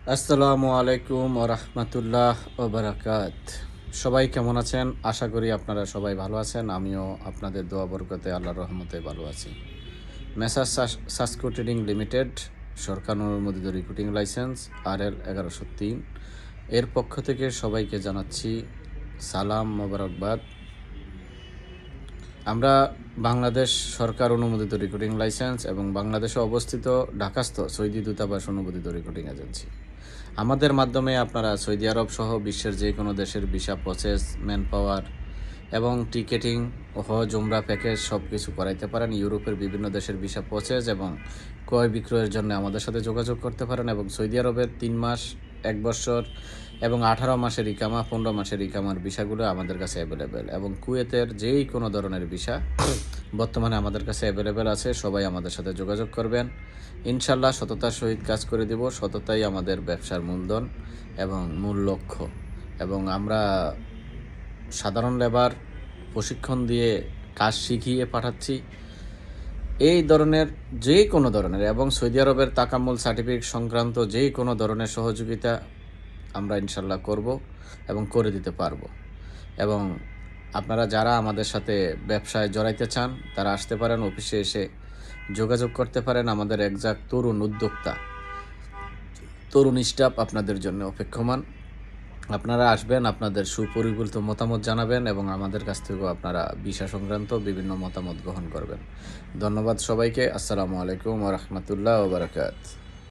আসসালামু আলাইকুম ওয়া রাহমাতুল্লাহ ওয়া বারাকাত। সবাই কেমন আছেন? আশা করি আপনারা সবাই ভালো আছেন। আমিও আপনাদের দোয়া বরকতে আল্লাহর রহমতে ভালো আছি। মেসার্স সাসকো ট্রেডিং লিমিটেড সরকার অনুমোদিত রিক্রুটিং লাইসেন্স RL 1103 এর পক্ষ থেকে সবাইকে জানাচ্ছি সালাম মোবারকবাদ। আমরা বাংলাদেশ সরকার অনুমোদিত রিক্রুটিং লাইসেন্স এবং বাংলাদেশে অবস্থিত ঢাকাস্থ সৌদি দূতাবাস অনুমোদিত রিক্রুটিং এজেন্সি। আমাদের মাধ্যমে আপনারা সৌদি আরব সহ বিশ্বের যে কোনো দেশের ভিসা প্রসেস, ম্যান পাওয়ার এবং টিকেটিং, হজ, উমরা প্যাকেজ সব কিছু করাইতে পারেন। ইউরোপের বিভিন্ন দেশের ভিসা প্রসেস এবং ক্রয় বিক্রয়ের জন্য আমাদের সাথে যোগাযোগ করতে পারেন এবং সৌদি আরবের 3 মাস, 1 বছর এবং 18 মাসের ইকামা, 15 মাসের ইকামার ভিসাগুলো আমাদের কাছে অ্যাভেলেবেল এবং কুয়েতের যেই কোনো ধরনের ভিসা বর্তমানে আমাদের কাছে অ্যাভেলেবেল আছে। সবাই আমাদের সাথে যোগাযোগ করবেন। ইনশাল্লাহ সততার সহিত কাজ করে দিব। সততাই আমাদের ব্যবসার মূলধন এবং মূল লক্ষ্য। এবং আমরা সাধারণ লেবার প্রশিক্ষণ দিয়ে কাজ শিখিয়ে পাঠাচ্ছি। এই ধরনের যে কোনো ধরনের এবং সৌদি আরবের তাকাম্মুল সার্টিফিকেট সংক্রান্ত যে কোনো ধরনের সহযোগিতা আমরা ইনশাল্লাহ করব এবং করে দিতে পারবো। এবং আপনারা যারা আমাদের সাথে ব্যবসায় জড়াইতে চান তারা আসতে পারেন, অফিসে এসে যোগাযোগ করতে পারেন। আমাদের একজাক্ট তরুণ উদ্যোক্তা, তরুণ স্টাফ আপনাদের জন্য অপেক্ষমান। আপনারা আসবেন, আপনাদের সুপরিকল্পিত মতামত জানাবেন এবং আমাদের কাছ থেকেও আপনারা ভিসা সংক্রান্ত বিভিন্ন মতামত গ্রহণ করবেন। ধন্যবাদ সবাইকে। আসসালামু আলাইকুম ওয়া রাহমাতুল্লাহি ওয়া বারাকাতুহু।